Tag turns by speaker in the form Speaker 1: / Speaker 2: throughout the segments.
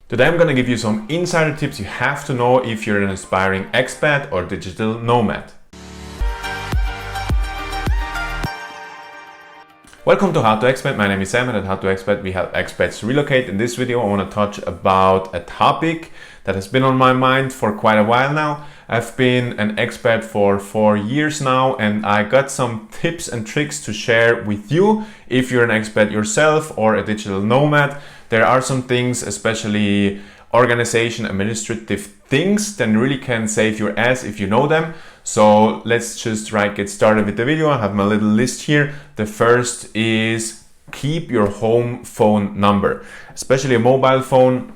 Speaker 1: Today I'm going to give you some insider tips you have to know if you're an aspiring expat or digital nomad. Welcome to How to Expat. My name is Sam, and at How to Expat we help expats relocate. In this video I want to touch about a topic that has been on my mind for quite a while now. I've been an expat for 4 years now, and I got some tips and tricks to share with you if you're an expat yourself or a digital nomad. There are some things, especially organization, administrative things, that really can save your ass if you know them. So let's just get started with the video. I have my little list here. The first is keep your home phone number, especially a mobile phone,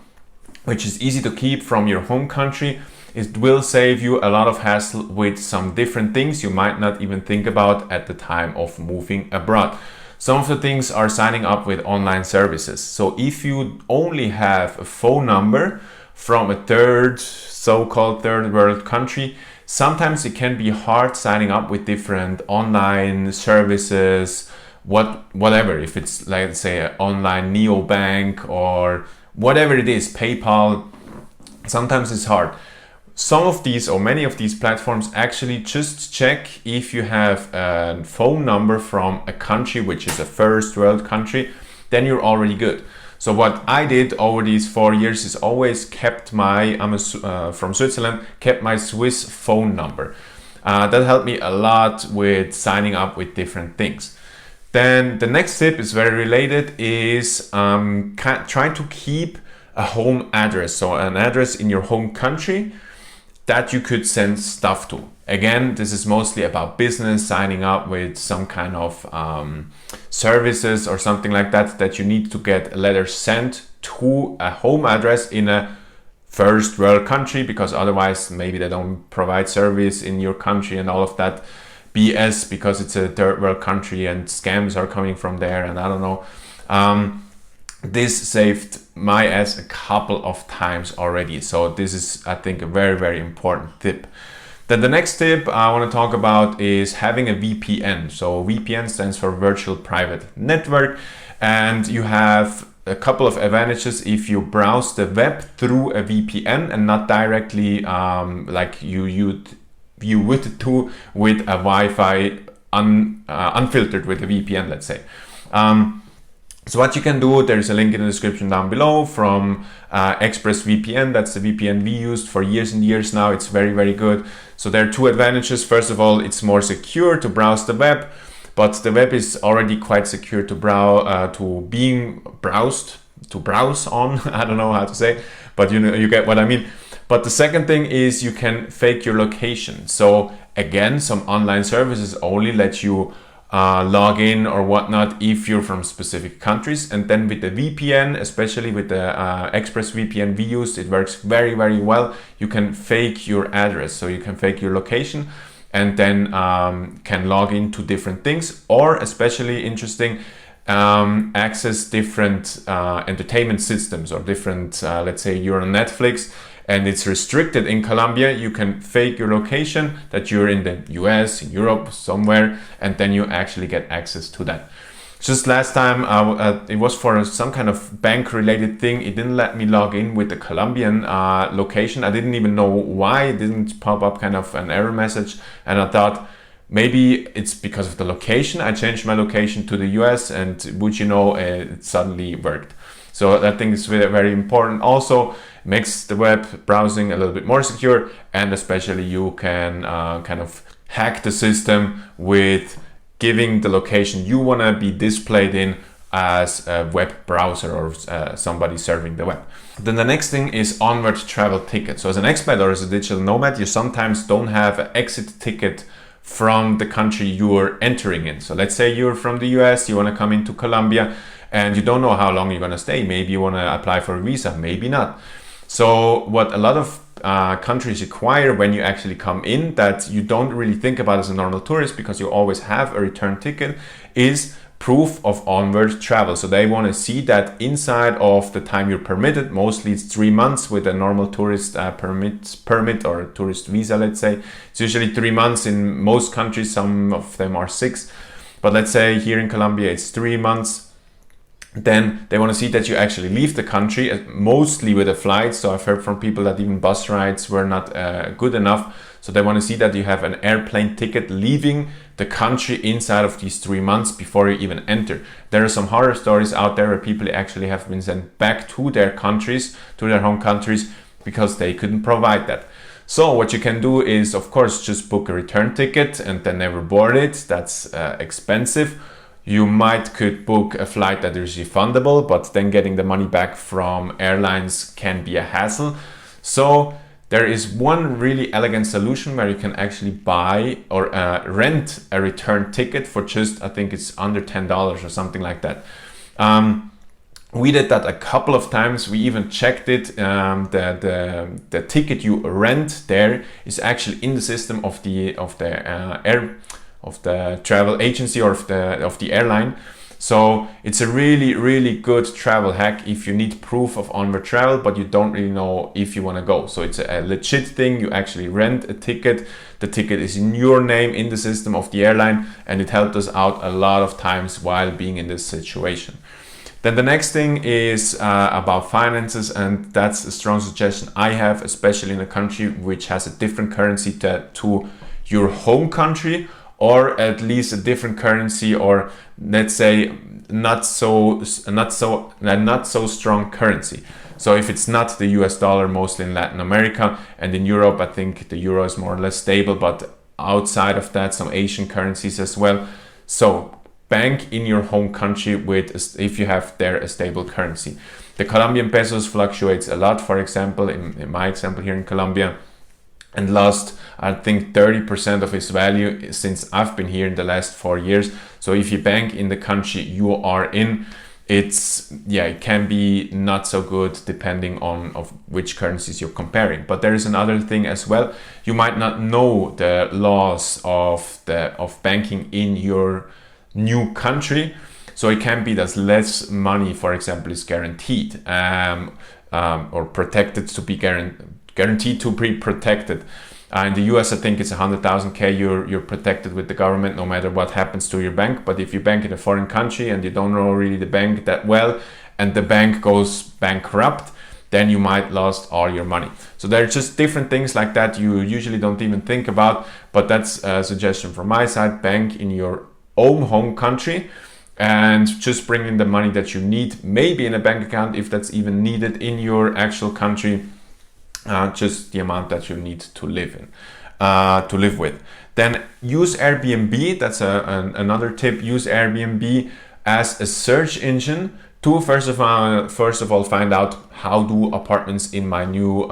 Speaker 1: which is easy to keep from your home country. It will save you a lot of hassle with some different things you might not even think about at the time of moving abroad. Some of the things are signing up with online services. So if you only have a phone number from a so-called third world country, sometimes it can be hard signing up with different online services, whatever. If it's like, let's say, an online neobank or whatever it is, PayPal, sometimes it's hard. Some of these or many of these platforms actually just check if you have a phone number from a country which is a first world country, then you're already good. So what I did over these 4 years is always kept my, from Switzerland, kept my Swiss phone number. That helped me a lot with signing up with different things. Then the next tip is very related, is trying to keep a home address. So an address in your home country that you could send stuff to. Again, this is mostly about business, signing up with some kind of services or something like that, that you need to get a letter sent to a home address in a first world country, because otherwise maybe they don't provide service in your country and all of that BS, because it's a third world country and scams are coming from there, and I don't know. This saved my ass a couple of times already. So this is, I think, a very, very important tip. Then the next tip I want to talk about is having a VPN. So VPN stands for Virtual Private Network, and you have a couple of advantages if you browse the web through a VPN and not directly like you would do with a Wi-Fi unfiltered with a VPN, let's say. So what you can do, there's a link in the description down below from ExpressVPN. That's the VPN we used for years and years now. It's very, very good. So there are two advantages. First of all, it's more secure to browse the web, but the web is already quite secure to browse on. I don't know how to say, but you get what I mean. But the second thing is you can fake your location. So again, some online services only let you log in or whatnot if you're from specific countries, and then with the VPN, especially with the ExpressVPN we used, it works very, very well. You can fake your address, so you can fake your location and then can log into different things, or especially interesting, access different entertainment systems or different, let's say you're on Netflix and it's restricted in Colombia, you can fake your location that you're in the US, in Europe, somewhere, and then you actually get access to that. Just last time, it was for some kind of bank related thing. It didn't let me log in with the Colombian location. I didn't even know why. It didn't pop up kind of an error message, and I thought maybe it's because of the location. I changed my location to the US, and would you know, it suddenly worked. So I think it's very, very important. Also makes the web browsing a little bit more secure, and especially you can kind of hack the system with giving the location you want to be displayed in as a web browser or somebody serving the web. Then the next thing is Onward travel ticket. So as an expat or as a digital nomad, you sometimes don't have an exit ticket from the country you're entering in. So let's say you're from the US, you want to come into Colombia, and you don't know how long you're going to stay. Maybe you want to apply for a visa, maybe not. So what a lot of countries require when you actually come in, that you don't really think about as a normal tourist because you always have a return ticket, is proof of onward travel. So they want to see that inside of the time you're permitted, mostly it's 3 months with a normal tourist permit or tourist visa, let's say. It's usually 3 months in most countries, some of them are 6. But let's say here in Colombia, it's 3 months. then they want to see that you actually leave the country, mostly with a flight. So I've heard from people that even bus rides were not good enough. So they want to see that you have an airplane ticket leaving the country inside of these 3 months before you even enter. There are some horror stories out there where people actually have been sent back to their countries, to their home countries, because they couldn't provide that. So what you can do is, of course, just book a return ticket and then never board it. That's expensive. You could book a flight that is refundable, but then getting the money back from airlines can be a hassle. So there is one really elegant solution where you can actually buy or rent a return ticket for just, I think it's under $10 or something like that. We did that a couple of times. We even checked it. The ticket you rent there is actually in the system of the travel agency or of the airline. So it's a really good travel hack if you need proof of onward travel, but you don't really know if you want to go. So it's a legit thing. You actually rent a ticket. The ticket is in your name in the system of the airline, and it helped us out a lot of times while being in this situation. Then the next thing is about finances, and that's a strong suggestion I have, especially in a country which has a different currency to your home country, or at least a different currency, or let's say not so strong currency. So if it's not the US dollar, mostly in Latin America, and in Europe, I think the euro is more or less stable, but outside of that, some Asian currencies as well. So bank in your home country if you have there a stable currency. The Colombian pesos fluctuates a lot, for example, in my example here in Colombia, and lost, I think, 30% of its value since I've been here in the last 4 years. So if you bank in the country you are in, it can be not so good depending on of which currencies you're comparing. But there is another thing as well. You might not know the laws of banking in your new country. So it can be that less money, for example, is guaranteed or protected to be guaranteed to be protected. In the US, I think it's 100,000 you're protected with the government no matter what happens to your bank. But if you bank in a foreign country and you don't know really the bank that well, and the bank goes bankrupt, then you might lost all your money. So there are just different things like that you usually don't even think about. But that's a suggestion from my side. Bank in your own home country and just bring in the money that you need, maybe in a bank account if that's even needed in your actual country. Just the amount that you need to live with. Then use Airbnb. That's another tip. Use Airbnb as a search engine to first of all find out how do apartments in my new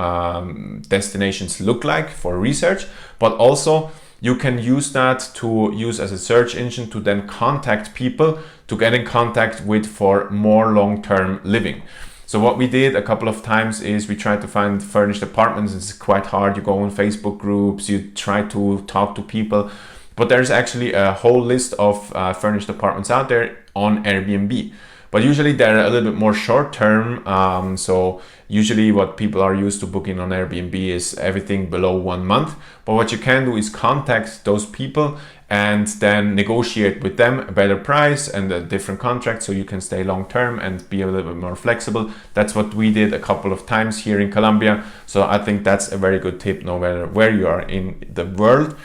Speaker 1: destinations look like for research, but also you can use that to use as a search engine to then contact people to get in contact with for more long-term living. So what we did a couple of times is we tried to find furnished apartments. It's quite hard. You go on Facebook groups, you try to talk to people, but there's actually a whole list of furnished apartments out there on Airbnb. But usually they're a little bit more short term. So usually what people are used to booking on Airbnb is everything below 1 month. But what you can do is contact those people and then negotiate with them a better price and a different contract so you can stay long term and be a little bit more flexible. That's what we did a couple of times here in Colombia. So I think that's a very good tip no matter where you are in the world.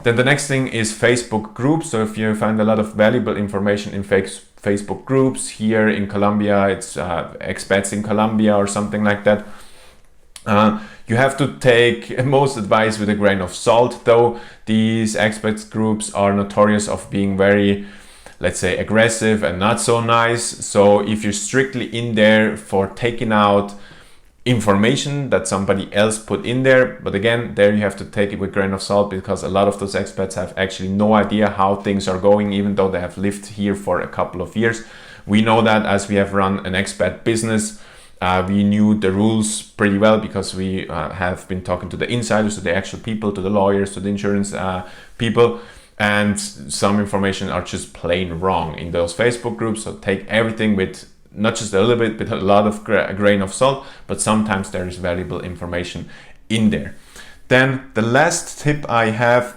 Speaker 1: Then the next thing is Facebook groups. So if you find a lot of valuable information in Facebook groups, here in Colombia, it's Expats in Colombia or something like that. You have to take most advice with a grain of salt, though. These expats groups are notorious of being very, let's say, aggressive and not so nice. So if you're strictly in there for taking out information that somebody else put in there, but again, there you have to take it with a grain of salt, because a lot of those expats have actually no idea how things are going, even though they have lived here for a couple of years. We know that as we have run an expat business. We knew the rules pretty well because we have been talking to the insiders, to the actual people, to the lawyers, to the insurance people, and some information are just plain wrong in those Facebook groups. So take everything with not just a little bit, but a lot of grain of salt, but sometimes there is valuable information in there. Then the last tip I have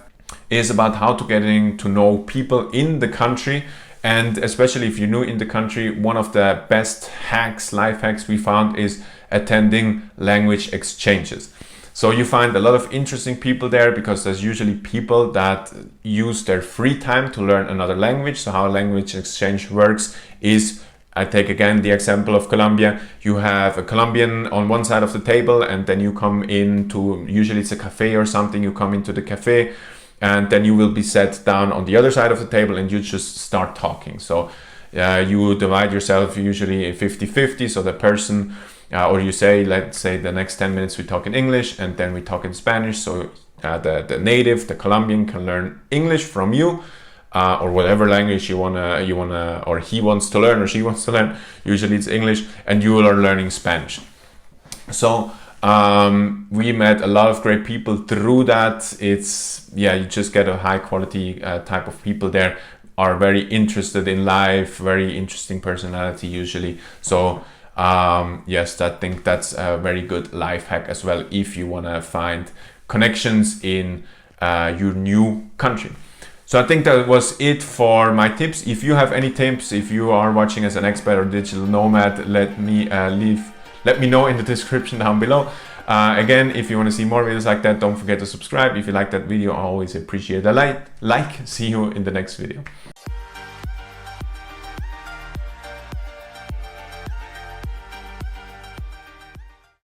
Speaker 1: is about how to getting to know people in the country. And especially if you're new in the country, one of the best hacks, life hacks we found is attending language exchanges. So you find a lot of interesting people there because there's usually people that use their free time to learn another language. So how language exchange works is, I take again the example of Colombia. You have a Colombian on one side of the table, and then you come into, usually it's a cafe or something, you come into the cafe, and then you will be sat down on the other side of the table and you just start talking. So you divide yourself usually 50-50, so the person, or you say, let's say the next 10 minutes we talk in English and then we talk in Spanish. So the native, the Colombian, can learn English from you, or whatever language you wanna, or he wants to learn or she wants to learn. Usually it's English, and you are learning Spanish. So we met a lot of great people through that. It's, yeah, you just get a high quality type of people there, are very interested in life, very interesting personality usually. So yes, I think that's a very good life hack as well if you want to find connections in your new country. So I think that was it for my tips. If you have any tips, if you are watching as an expat or digital nomad, let me know in the description down below. Again, if you want to see more videos like that, don't forget to subscribe. If you like that video, I always appreciate a like. See you in the next video.